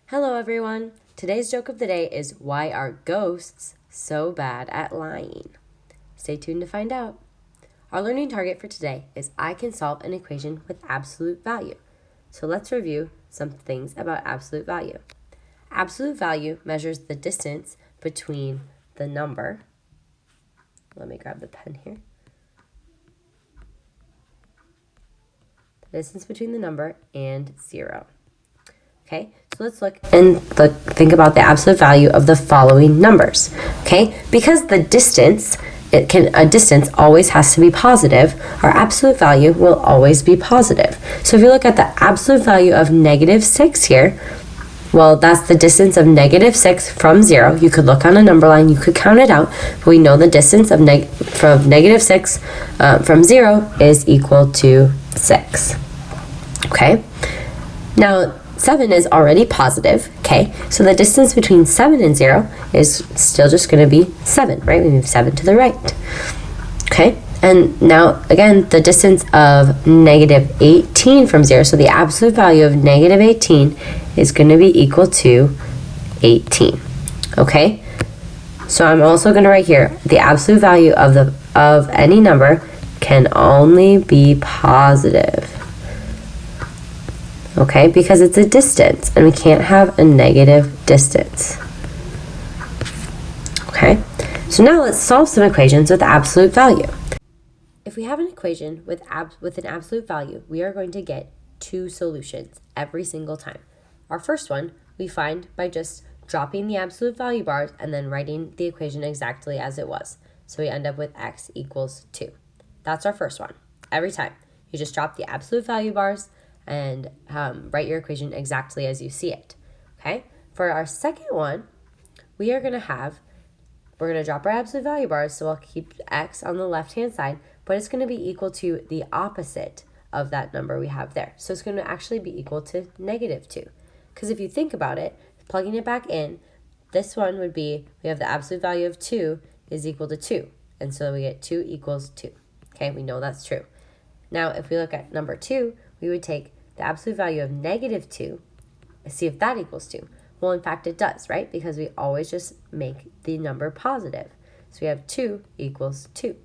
Hello everyone! Today's joke of the day is why are ghosts so bad at lying? Stay tuned to find out. Our learning target for today is I can solve an equation with absolute value. So let's review some things about absolute value. Absolute value measures the distance between the number. Let me grab the pen here. The distance between the number and 0. Okay, so let's think about the absolute value of the following numbers. Okay, because the distance, a distance always has to be positive, our absolute value will always be positive. So if you look at the absolute value of -6 here, well, that's the distance of -6 from 0. You could look on a number line, you could count it out, but we know the distance of from -6 from 0 is equal to 6. Okay, now 7 is already positive, okay? So the distance between 7 and 0 is still just going to be 7, right? We move 7 to the right, okay? And now, again, the distance of -18 from 0, so the absolute value of -18 is going to be equal to 18, okay? So I'm also going to write here, the absolute value of any number can only be positive. Okay, because it's a distance, and we can't have a negative distance. Okay, so now let's solve some equations with absolute value. If we have an equation with an absolute value, we are going to get two solutions every single time. Our first one we find by just dropping the absolute value bars and then writing the equation exactly as it was. So we end up with x equals 2. That's our first one. Every time, you just drop the absolute value bars and write your equation exactly as you see it, okay? For our second one, we're going to drop our absolute value bars, so we'll keep x on the left-hand side, but it's going to be equal to the opposite of that number we have there. So it's going to actually be equal to -2. Because if you think about it, plugging it back in, this one would be, we have the absolute value of 2 is equal to 2. And so we get 2 equals 2. Okay, we know that's true. Now, if we look at number 2, we would take the absolute value of -2, see if that equals 2. Well, in fact, it does, right? Because we always just make the number positive. So we have 2 equals 2.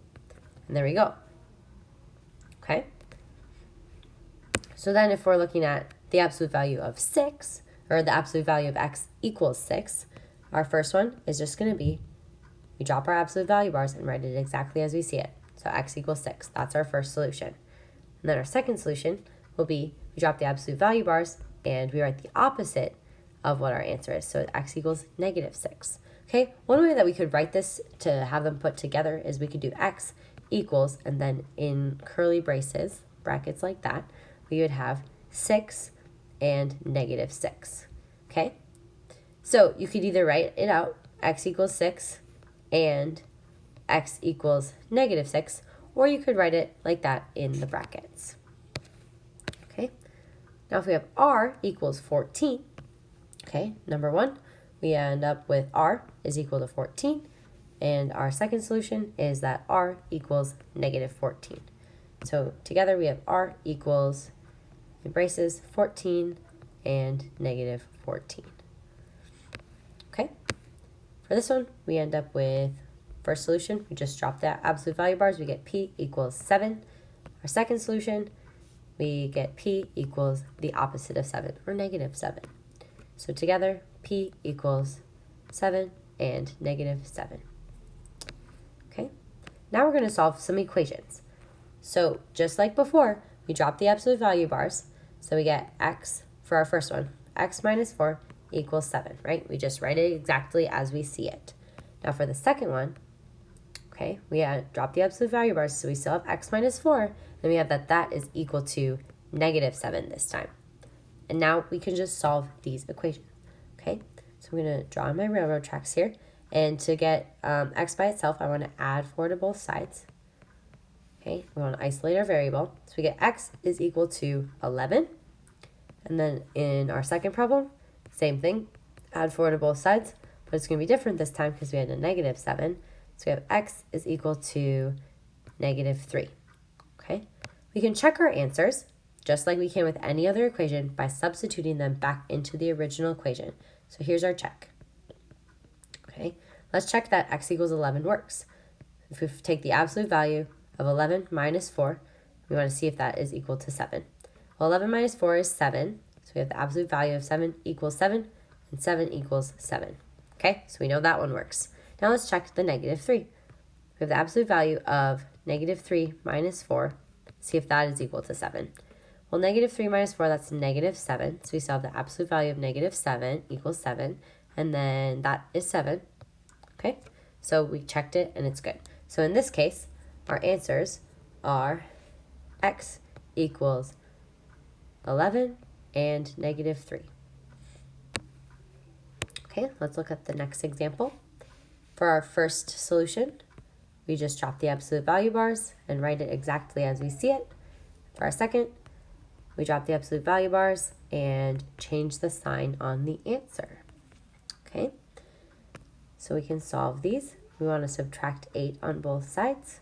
And there we go. Okay? So then if we're looking at the absolute value of 6, or the absolute value of x equals 6, our first one is just going to be, we drop our absolute value bars and write it exactly as we see it. So x equals 6. That's our first solution. And then our second solution will be, we drop the absolute value bars and we write the opposite of what our answer is. So x equals -6. Okay, one way that we could write this to have them put together is we could do x equals, and then in curly brackets like that, we would have 6 and -6. Okay, so you could either write it out, x equals 6 and x equals -6, or you could write it like that in the brackets. Now if we have r equals 14, okay, number 1, we end up with r is equal to 14, and our second solution is that r equals -14. So together we have r equals, in braces, 14 and -14. Okay, for this one, we end up with, first solution, we just drop the absolute value bars, we get p equals 7. Our second solution, we get p equals the opposite of 7, or -7. So together, p equals 7 and -7. Okay, now we're going to solve some equations. So just like before, we drop the absolute value bars. So we get x, for our first one, x minus 4 equals 7, right? We just write it exactly as we see it. Now for the second one, okay, we drop the absolute value bars, so we still have x minus 4, then we have that is equal to -7 this time. And now we can just solve these equations, okay? So I'm going to draw my railroad tracks here, and to get x by itself, I want to add 4 to both sides. Okay, we want to isolate our variable. So we get x is equal to 11, and then in our second problem, same thing, add 4 to both sides, but it's going to be different this time because we had a -7. So we have x is equal to -3. Okay, we can check our answers. just like we can with any other equation, by substituting them back into the original equation. So here's our check. Okay, let's check that x equals 11 works. If we take the absolute value of 11 minus 4, we want to see if that is equal to 7. Well, 11 minus 4 is 7, so we have the absolute value of 7 equals 7, and 7 equals 7. Okay, so we know that one works. Now let's check the negative 3. We have the absolute value of negative 3 minus 4, see if that is equal to 7. Well, negative 3 minus 4, that's negative 7, so we still have the absolute value of negative 7 equals 7, and then that is 7. Okay, so we checked it and it's good. So in this case, our answers are x equals 11 and negative 3. Okay, let's look at the next example. For our first solution, we just drop the absolute value bars and write it exactly as we see it. For our second, we drop the absolute value bars and change the sign on the answer. Okay, so we can solve these. We want to subtract 8 on both sides.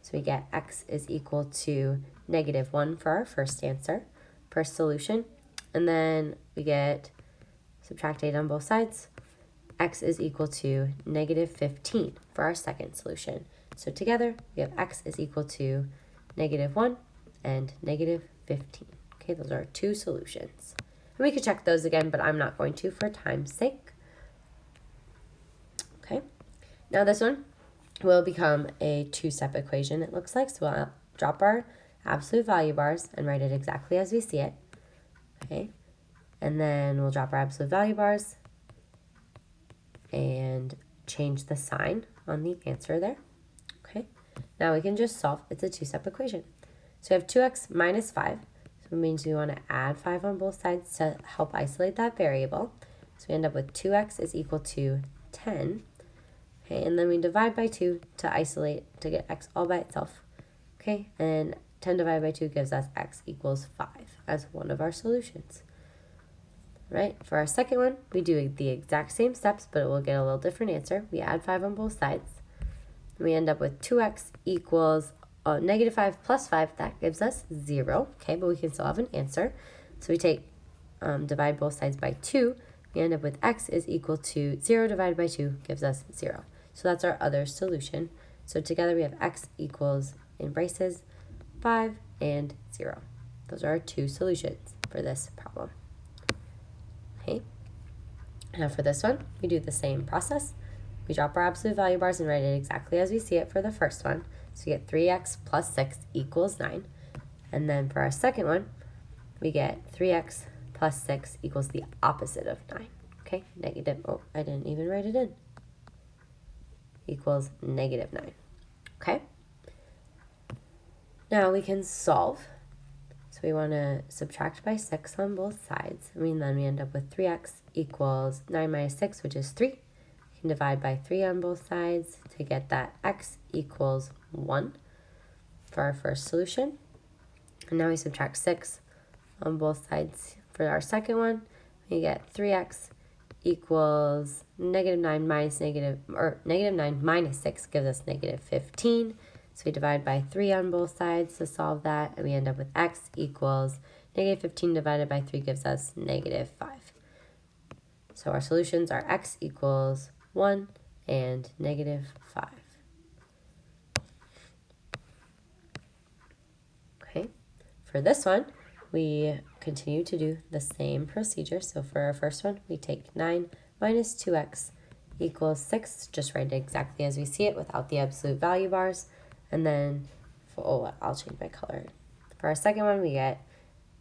So we get x is equal to negative 1 for our first answer, first solution. And then we get subtract 8 on both sides. X is equal to negative 15 for our second solution. So together, we have x is equal to negative 1 and negative 15. Okay, those are our two solutions. And we could check those again, but I'm not going to for time's sake. Okay, now this one will become a two-step equation, it looks like. So we'll drop our absolute value bars and write it exactly as we see it. Okay, and then we'll drop our absolute value bars and change the sign on the answer there. Okay, now we can just solve. It's a two-step equation. So we have 2x minus 5. So it means we want to add 5 on both sides to help isolate that variable. So we end up with 2x is equal to 10. Okay, and then we divide by 2 to isolate, to get x all by itself. Okay, and 10 divided by 2 gives us x equals 5 as one of our solutions. Right, for our second one, we do the exact same steps, but it will get a little different answer. We add 5 on both sides. We end up with 2x equals negative 5 plus 5, that gives us 0. Okay, but we can still have an answer. So we take, divide both sides by 2. We end up with x is equal to 0 divided by 2 gives us 0. So that's our other solution. So together we have x equals, in braces, 5 and 0. Those are our two solutions for this problem. Okay, now for this one, we do the same process. We drop our absolute value bars and write it exactly as we see it for the first one. So we get 3x plus 6 equals 9. And then for our second one, we get 3x plus 6 equals the opposite of 9. Okay, negative, oh, I didn't even write it in. Equals negative 9. Okay, now we can solve. So we want to subtract by 6 on both sides. Then we end up with 3x equals 9 minus 6, which is 3. We can divide by 3 on both sides to get that x equals 1 for our first solution. And now we subtract 6 on both sides for our second one. We get 3x equals negative 9 minus negative 9 6 gives us negative 15. So we divide by 3 on both sides to solve that, and we end up with x equals negative 15 divided by 3 gives us negative 5. So our solutions are x equals 1 and negative 5. Okay, for this one, we continue to do the same procedure. So for our first one, we take 9 minus 2x equals 6. Just write it exactly as we see it without the absolute value bars. And then, I'll change my color. For our second one, we get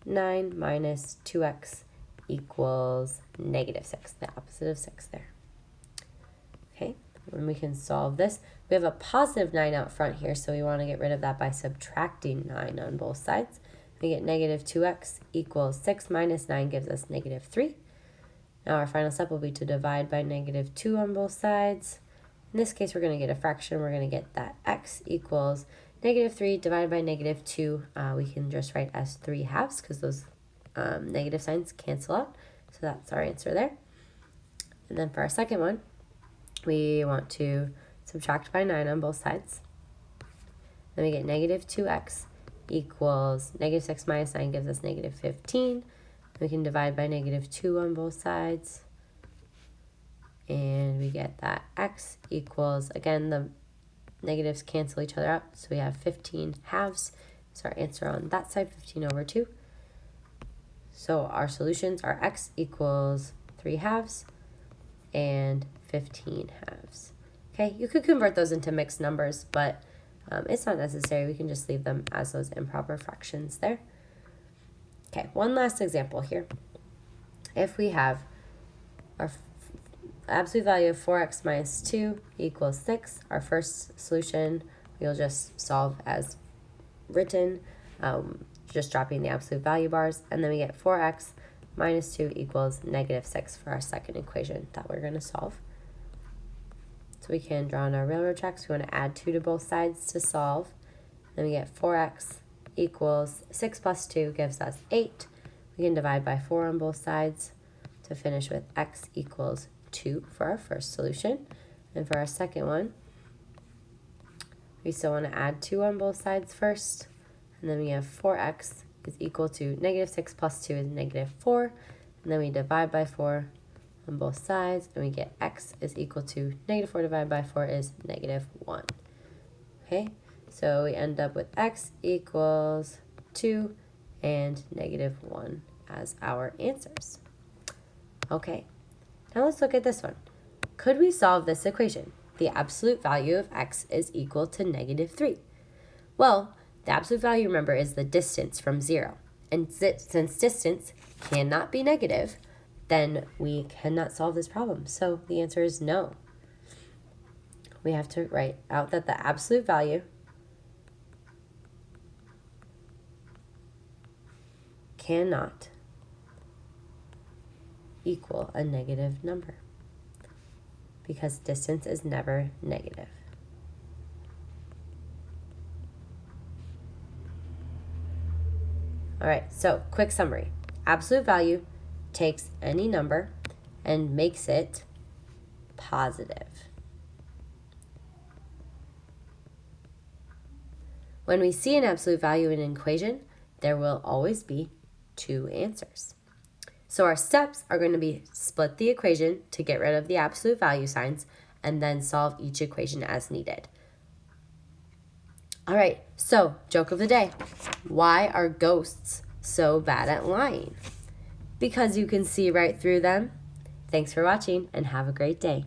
9 minus 2x equals negative 6, the opposite of 6 there. Okay, when we can solve this, we have a positive 9 out front here, so we want to get rid of that by subtracting 9 on both sides. We get negative 2x equals 6 minus 9 gives us negative 3. Now our final step will be to divide by negative 2 on both sides. In this case, we're going to get a fraction. We're going to get that x equals negative 3 divided by negative 2. We can just write as 3 halves because those negative signs cancel out. So that's our answer there. And then for our second one, we want to subtract by 9 on both sides. Then we get negative 2x equals negative 6 minus 9 gives us negative 15. We can divide by negative 2 on both sides. And we get that x equals, again, the negatives cancel each other out. So we have 15 halves. So our answer on that side, 15 over 2. So our solutions are x equals 3 halves and 15 halves. Okay, you could convert those into mixed numbers, but it's not necessary. We can just leave them as those improper fractions there. Okay, one last example here. If we have our absolute value of 4x minus 2 equals 6, our first solution we'll just solve as written, just dropping the absolute value bars, and then we get 4x minus 2 equals negative 6 for our second equation that we're going to solve. So we can draw on our railroad tracks. We want to add 2 to both sides to solve. Then we get 4x equals 6 plus 2 gives us 8. We can divide by 4 on both sides to finish with x equals 2 for our first solution. And for our second one, we still want to add 2 on both sides first. And then we have 4x is equal to negative 6 plus 2 is negative 4. And then we divide by 4 on both sides, and we get x is equal to negative 4 divided by 4 is negative 1. Okay, so we end up with x equals 2 and negative 1 as our answers. Okay, now let's look at this one. Could we solve this equation? The absolute value of x is equal to negative 3. Well, the absolute value, remember, is the distance from 0. And since distance cannot be negative, then we cannot solve this problem. So the answer is no. We have to write out that the absolute value cannot equal a negative number because distance is never negative. All right, so quick summary. Absolute value takes any number and makes it positive. When we see an absolute value in an equation, there will always be 2 answers. So our steps are going to be split the equation to get rid of the absolute value signs and then solve each equation as needed. All right, so joke of the day. Why are ghosts so bad at lying? Because you can see right through them. Thanks for watching and have a great day.